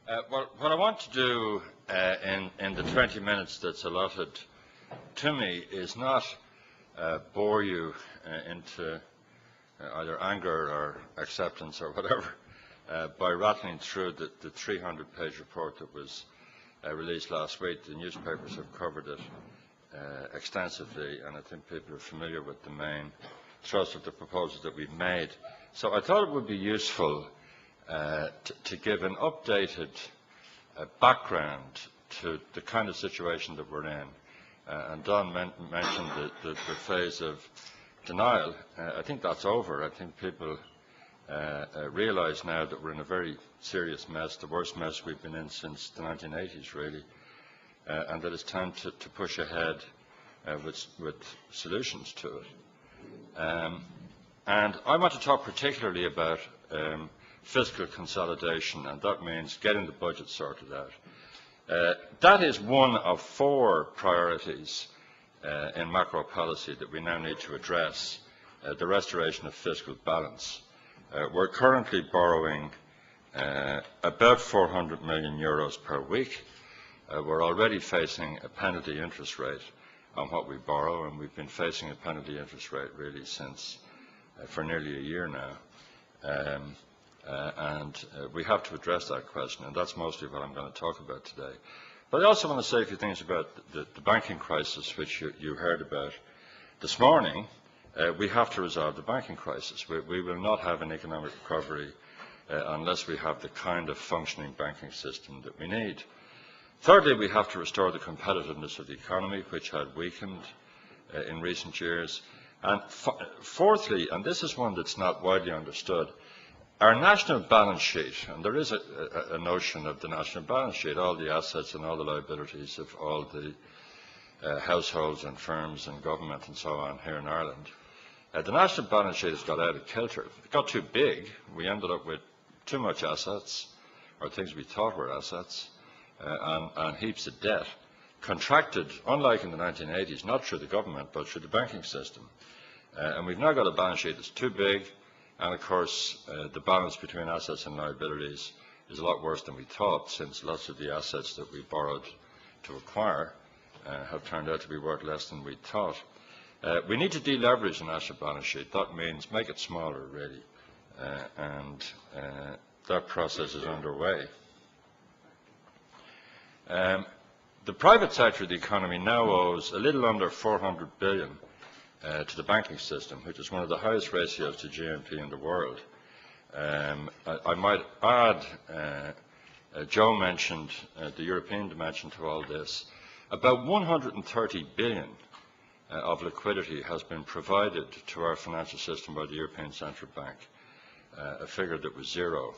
Well, what I want to do in the 20 minutes that's allotted to me is not bore you into either anger or acceptance or whatever by rattling through the 300-page report that was released last week. The newspapers have covered it extensively, and I think people are familiar with the main thrust of the proposals that we've made. So I thought it would be useful to give an updated background to the kind of situation that we're in. And Don mentioned the phase of denial. I think that's over. I think people realise now that we're in a very serious mess, the worst mess we've been in since the 1980s, really, and that it's time to push ahead with solutions to it. And I want to talk particularly about fiscal consolidation, and that means getting the budget sorted out. That is one of 4 priorities in macro policy that we now need to address, the restoration of fiscal balance. We're currently borrowing about 400 million euros per week. We're already facing a penalty interest rate on what we borrow, and we've been facing a penalty interest rate really since for nearly a year now. And we have to address that question, and that's mostly what I'm going to talk about today. But I also want to say a few things about the banking crisis, which you heard about this morning. We have to resolve the banking crisis. We will not have an economic recovery unless we have the kind of functioning banking system that we need. Thirdly, we have to restore the competitiveness of the economy, which had weakened in recent years. And fourthly, and this is one that's not widely understood, our national balance sheet, and there is a notion of the national balance sheet, all the assets and all the liabilities of all the households and firms and government and so on here in Ireland. The national balance sheet has got out of kilter. It got too big. We ended up with too much assets, or things we thought were assets, and heaps of debt, contracted, unlike in the 1980s, not through the government, but through the banking system. And we've now got a balance sheet that's too big, and of course the balance between assets and liabilities is a lot worse than we thought, since lots of the assets that we borrowed to acquire have turned out to be worth less than we thought. We need to deleverage the national balance sheet. That means make it smaller, really, and that process is underway. The private sector of the economy now owes a little under 400 billion to the banking system, which is one of the highest ratios to GNP in the world. I might add, Joe mentioned the European dimension to all this. About 130 billion of liquidity has been provided to our financial system by the European Central Bank, a figure that was 0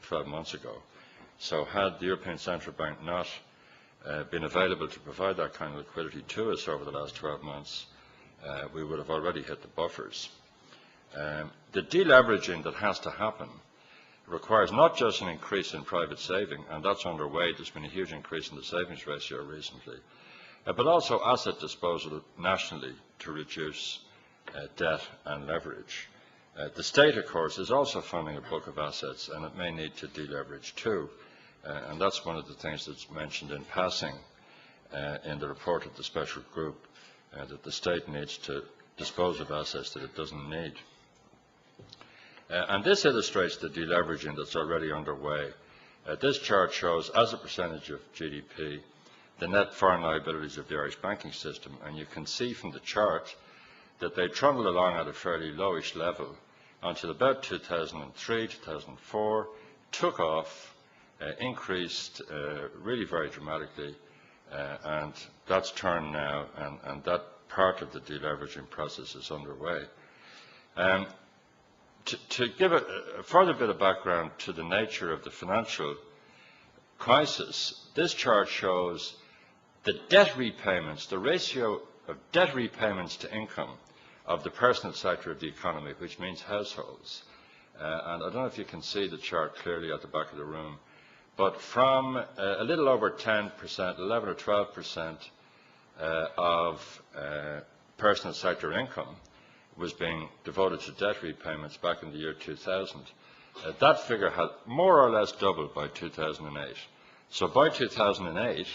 12 months ago. So had the European Central Bank not been available to provide that kind of liquidity to us over the last 12 months, we would have already hit the buffers. The deleveraging that has to happen requires not just an increase in private saving, and that's underway. There's been a huge increase in the savings ratio recently, but also asset disposal nationally to reduce debt and leverage. The state, of course, is also funding a book of assets, and it may need to deleverage too. And that's one of the things that's mentioned in passing in the report of the special group, that the state needs to dispose of assets that it doesn't need. And this illustrates the deleveraging that's already underway. This chart shows, as a percentage of GDP, the net foreign liabilities of the Irish banking system, and you can see from the chart that they trundled along at a fairly lowish level until about 2003, 2004, took off, increased really very dramatically, and that's turned now, and that part of the deleveraging process is underway. To give a further bit of background to the nature of the financial crisis, this chart shows the debt repayments, the ratio of debt repayments to income of the personal sector of the economy, which means households. And I don't know if you can see the chart clearly at the back of the room, but from a little over 10%, 11 or 12% of personal sector income was being devoted to debt repayments back in the year 2000. that figure had more or less doubled by 2008. So by 2008,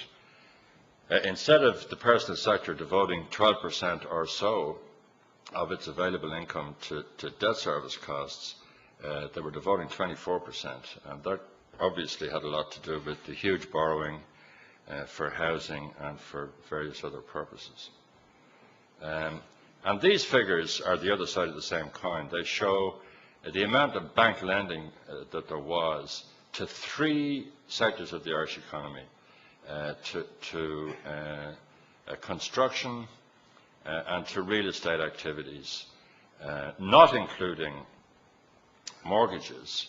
instead of the personal sector devoting 12% or so of its available income to debt service costs, they were devoting 24%, and that obviously had a lot to do with the huge borrowing for housing and for various other purposes. And these figures are the other side of the same coin. They show the amount of bank lending that there was to three sectors of the Irish economy, to construction and to real estate activities, not including mortgages,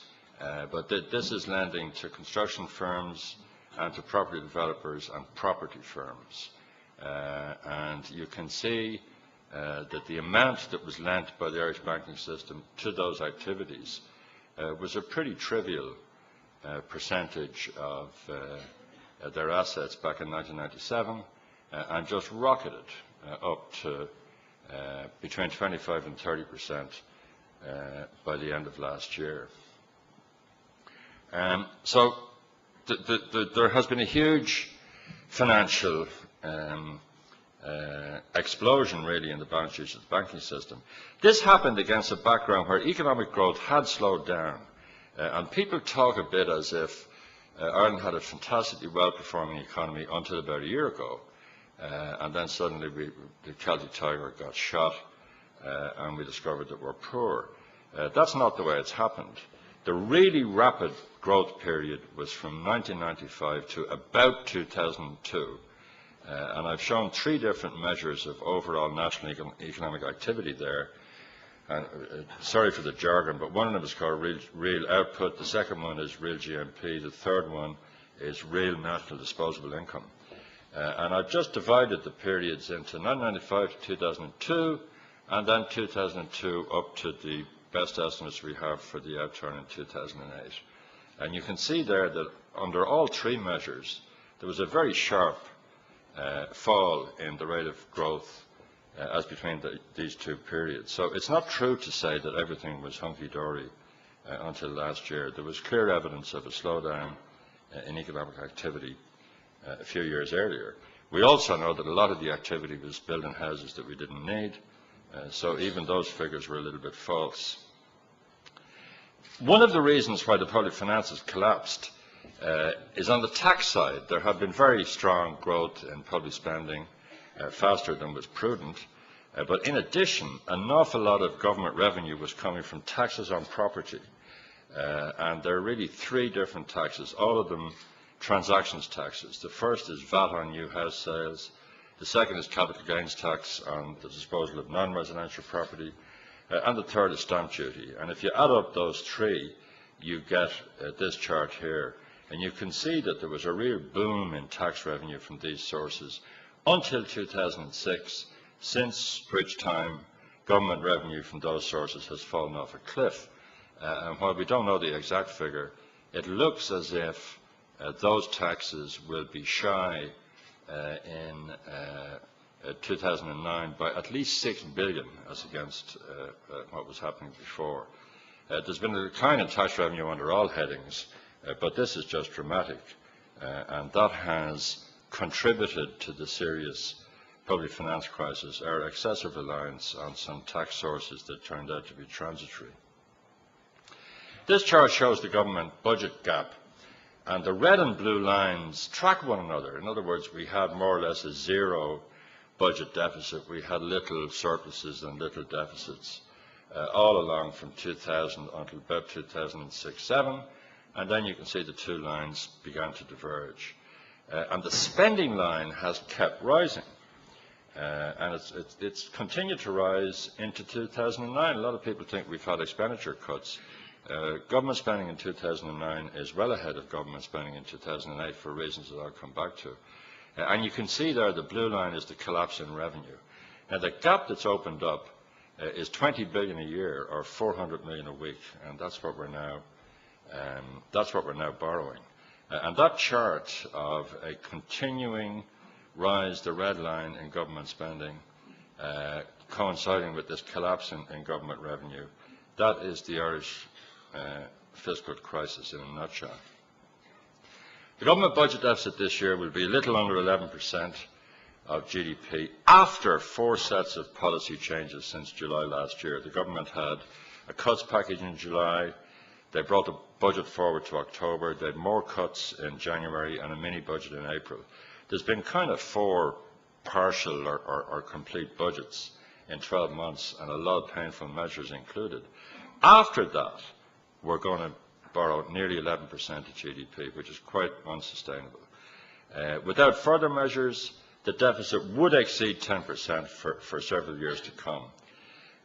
but this is lending to construction firms and to property developers and property firms. And you can see that the amount that was lent by the Irish banking system to those activities was a pretty trivial percentage of their assets back in 1997, and just rocketed up to between 25 and 30% by the end of last year. So there has been a huge financial explosion really in the balance sheets of the banking system. This happened against a background where economic growth had slowed down, and people talk a bit as if Ireland had a fantastically well-performing economy until about a year ago, and then suddenly the Celtic Tiger got shot, and we discovered that we're poor. That's not the way it's happened. The really rapid growth period was from 1995 to about 2002, and I've shown three different measures of overall national economic activity there. And sorry for the jargon, but one of them is called real output, the second one is real GNP, the third one is real national disposable income. And I've just divided the periods into 1995 to 2002, and then 2002 up to the best estimates we have for the outturn in 2008. And you can see there that under all three measures, there was a very sharp fall in the rate of growth as between these two periods. So it's not true to say that everything was hunky-dory until last year. There was clear evidence of a slowdown in economic activity a few years earlier. We also know that a lot of the activity was building houses that we didn't need, so even those figures were a little bit false. One of the reasons why the public finances collapsed is on the tax side. There have been very strong growth in public spending, faster than was prudent, but in addition, an awful lot of government revenue was coming from taxes on property, and there are really three different taxes, all of them transactions taxes. The first is VAT on new house sales, the second is capital gains tax on the disposal of non-residential property, and the third is stamp duty. And if you add up those three, you get this chart here, and you can see that there was a real boom in tax revenue from these sources until 2006, since which time government revenue from those sources has fallen off a cliff. And while we don't know the exact figure, it looks as if those taxes will be shy in 2009 by at least 6 billion as against what was happening before. There's been a decline in tax revenue under all headings, but this is just dramatic, and that has contributed to the serious public finance crisis, our excessive reliance on some tax sources that turned out to be transitory. This chart shows the government budget gap, and the red and blue lines track one another. In other words, we had more or less a zero budget deficit. We had little surpluses and little deficits all along from 2000 until about 2006-07, and then you can see the two lines began to diverge. And the spending line has kept rising, and it's continued to rise into 2009. A lot of people think we've had expenditure cuts. Government spending in 2009 is well ahead of government spending in 2008 for reasons that I'll come back to. And you can see there the blue line is the collapse in revenue. Now the gap that's opened up is 20 billion a year, or 400 million a week, and that's what we're now borrowing. And that chart of a continuing rise, the red line in government spending, coinciding with this collapse in government revenue, that is the Irish fiscal crisis in a nutshell. The government budget deficit this year will be a little under 11% of GDP after 4 sets of policy changes since July last year. The government had a cuts package in July, they brought the budget forward to October, they had more cuts in January and a mini budget in April. There's been kind of 4 partial or complete budgets in 12 months and a lot of painful measures included. After that, we're going to borrow nearly 11% of GDP, which is quite unsustainable. Without further measures, the deficit would exceed 10% for several years to come.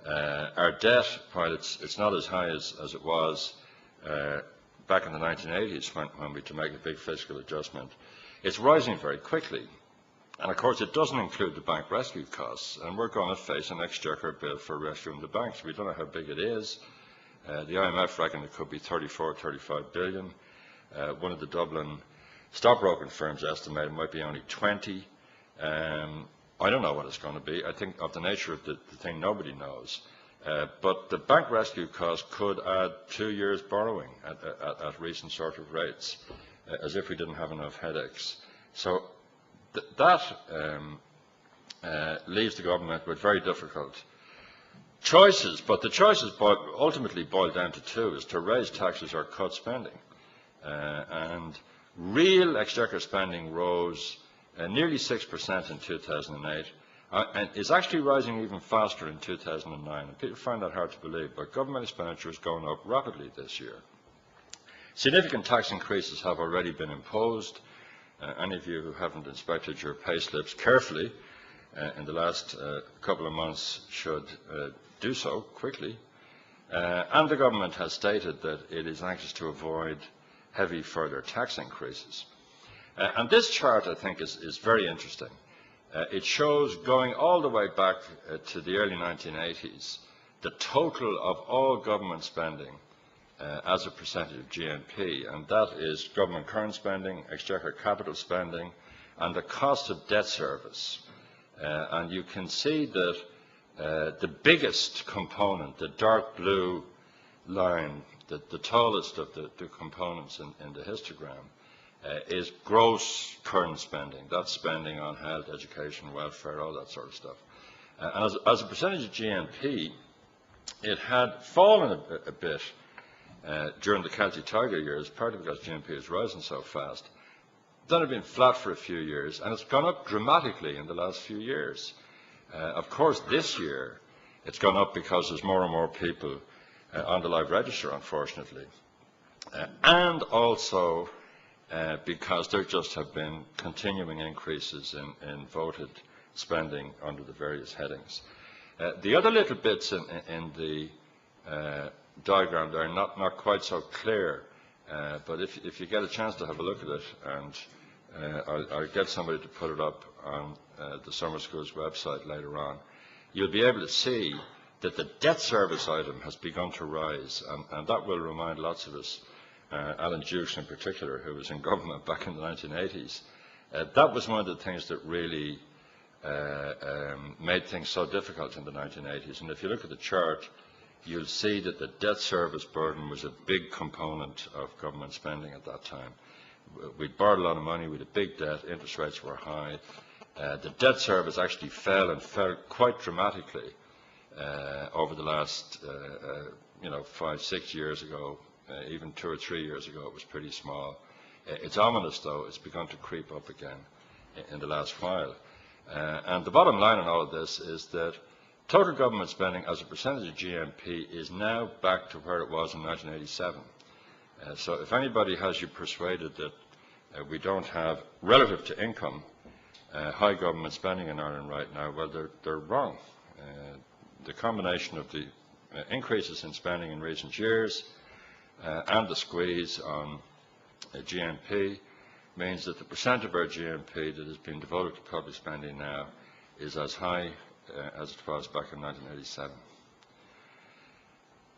Our debt, while it's not as high as it was back in the 1980s when we had to make a big fiscal adjustment, it's rising very quickly. And of course, it doesn't include the bank rescue costs, and we're going to face an exchequer bill for rescuing the banks. We don't know how big it is. The IMF reckon it could be 34, 35 billion. One of the Dublin stockbroking firms estimated it might be only 20. I don't know what it's going to be. I think of the nature of the thing, nobody knows. But the bank rescue cost could add 2 years borrowing at recent sort of rates, as if we didn't have enough headaches. So that leaves the government with very difficult choices, but the choices ultimately boil down to 2, is to raise taxes or cut spending. And real exchequer spending rose nearly 6% in 2008, and is actually rising even faster in 2009. And people find that hard to believe, but government expenditure is going up rapidly this year. Significant tax increases have already been imposed. Any of you who haven't inspected your pay slips carefully in the last couple of months should do so quickly. And the government has stated that it is anxious to avoid heavy further tax increases. And this chart, I think, is very interesting. It shows, going all the way back to the early 1980s, the total of all government spending as a percentage of GNP, and that is government current spending, exchequer capital spending, and the cost of debt service. And you can see that the biggest component, the dark blue line, the tallest of the components in the histogram, is gross current spending. That's spending on health, education, welfare, all that sort of stuff. And as a percentage of GNP, it had fallen a bit during the Celtic Tiger years, partly because GNP is rising so fast. Then it had been flat for a few years, and it's gone up dramatically in the last few years. Of course, this year, it's gone up because there's more and more people on the live register, unfortunately. And also because there just have been continuing increases in voted spending under the various headings. The other little bits in the diagram there are not quite so clear, but if you get a chance to have a look at it, and I'll get somebody to put it up on the summer school's website later on, you'll be able to see that the debt service item has begun to rise, and that will remind lots of us, Alan Dukes in particular, who was in government back in the 1980s. That was one of the things that really made things so difficult in the 1980s. And if you look at the chart, you'll see that the debt service burden was a big component of government spending at that time. We'd borrowed a lot of money, we had a big debt, interest rates were high. The debt service actually fell, and fell quite dramatically over the last 5, 6 years ago. Even 2 or 3 years ago, it was pretty small. It's ominous, though. It's begun to creep up again in the last while. And the bottom line on all of this is that total government spending as a percentage of GNP is now back to where it was in 1987. So if anybody has you persuaded that we don't have, relative to income, high government spending in Ireland right now, well, they're wrong. The combination of the increases in spending in recent years and the squeeze on GNP means that the percent of our GNP that is being devoted to public spending now is as high as it was back in 1987.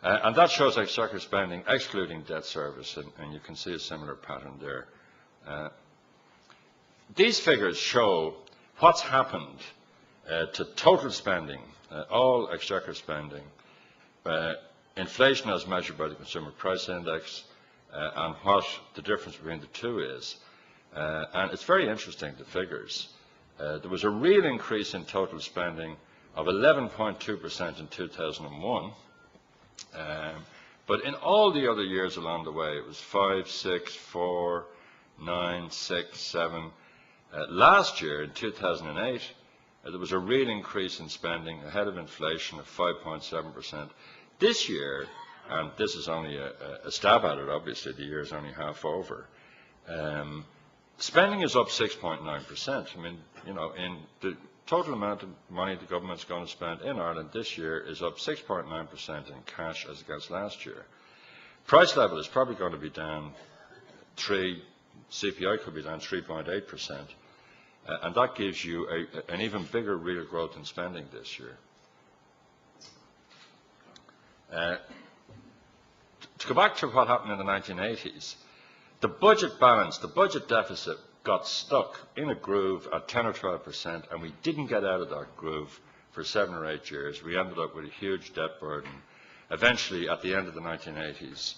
And that shows exchequer spending excluding debt service, and you can see a similar pattern there. These figures show what's happened to total spending, all exchequer spending, inflation as measured by the Consumer Price Index, and what the difference between the two is. And it's very interesting, the figures. There was a real increase in total spending of 11.2% in 2001, but in all the other years along the way, it was 5, 6, 4, 9, 6, 7. Last year, in 2008, there was a real increase in spending ahead of inflation of 5.7%. This year, and this is only a stab at it, obviously, the year is only half over, spending is up 6.9%. I mean, you know, in the total amount of money the government's going to spend in Ireland this year is up 6.9% in cash as against last year. Price level is probably going to be down 3, CPI could be down 3.8%, and that gives you an even bigger real growth in spending this year. To go back to what happened in the 1980s, the budget balance, the budget deficit got stuck in a groove at 10 or 12%, and we didn't get out of that groove for 7 or 8 years. We ended up with a huge debt burden. Eventually, at the end of the 1980s,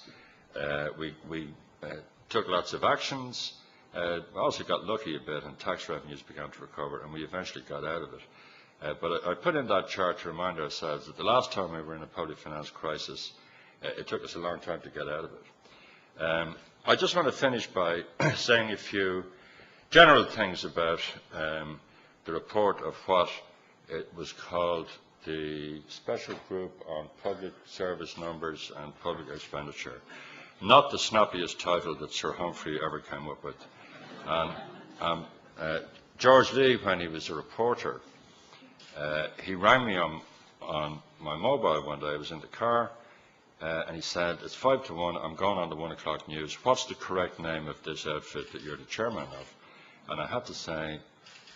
we took lots of actions. Also got lucky a bit, and tax revenues began to recover, and we eventually got out of it. But I put in that chart to remind ourselves that the last time we were in a public finance crisis, it took us a long time to get out of it. I just want to finish by saying a few general things about the report of what it was called the Special Group on Public Service Numbers and Public Expenditure. Not the snappiest title that Sir Humphrey ever came up with. George Lee, when he was a reporter, he rang me on my mobile one day. I was in the car, and he said, "It's 5 to 1, I'm going on the 1 o'clock news. What's the correct name of this outfit that you're the chairman of?" And I had to say,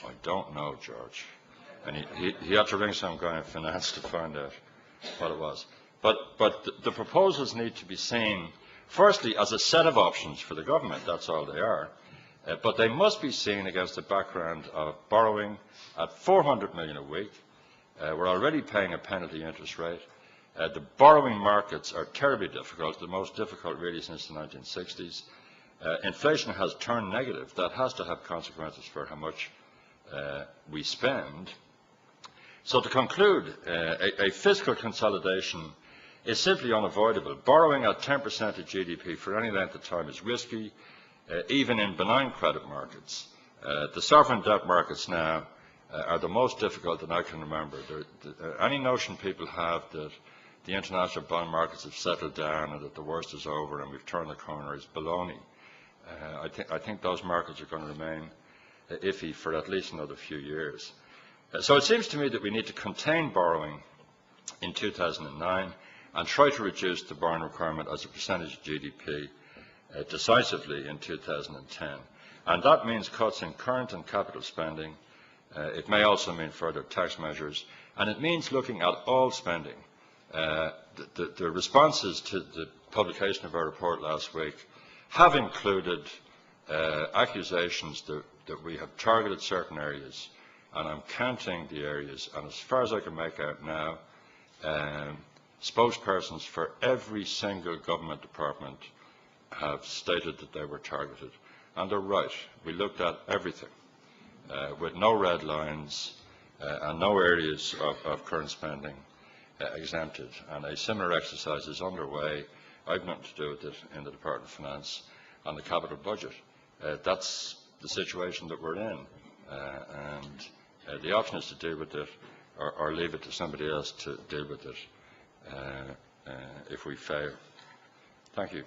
"I don't know, George." And he had to ring some guy in finance to find out what it was. But the proposals need to be seen, firstly, as a set of options for the government. That's all they are. But they must be seen against the background of borrowing at 400 million a week. We're already paying a penalty interest rate. The borrowing markets are terribly difficult, the most difficult really since the 1960s. Inflation has turned negative. That has to have consequences for how much we spend. So to conclude, a fiscal consolidation is simply unavoidable. Borrowing at 10% of GDP for any length of time is risky, even in benign credit markets. The sovereign debt markets now are the most difficult that I can remember. Any notion people have that the international bond markets have settled down and that the worst is over and we've turned the corner is baloney. I think those markets are going to remain iffy for at least another few years. So it seems to me that we need to contain borrowing in 2009 and try to reduce the borrowing requirement as a percentage of GDP decisively in 2010. And that means cuts in current and capital spending. It may also mean further tax measures, and it means looking at all spending. The responses to the publication of our report last week have included accusations that we have targeted certain areas, and I'm counting the areas, and as far as I can make out now, spokespersons for every single government department have stated that they were targeted. And they're right. We looked at everything with no red lines and no areas of current spending exempted. And a similar exercise is underway. I've nothing to do with it in the Department of Finance on the capital budget. That's the situation that we're in. And the option is to deal with it or leave it to somebody else to deal with it if we fail. Thank you.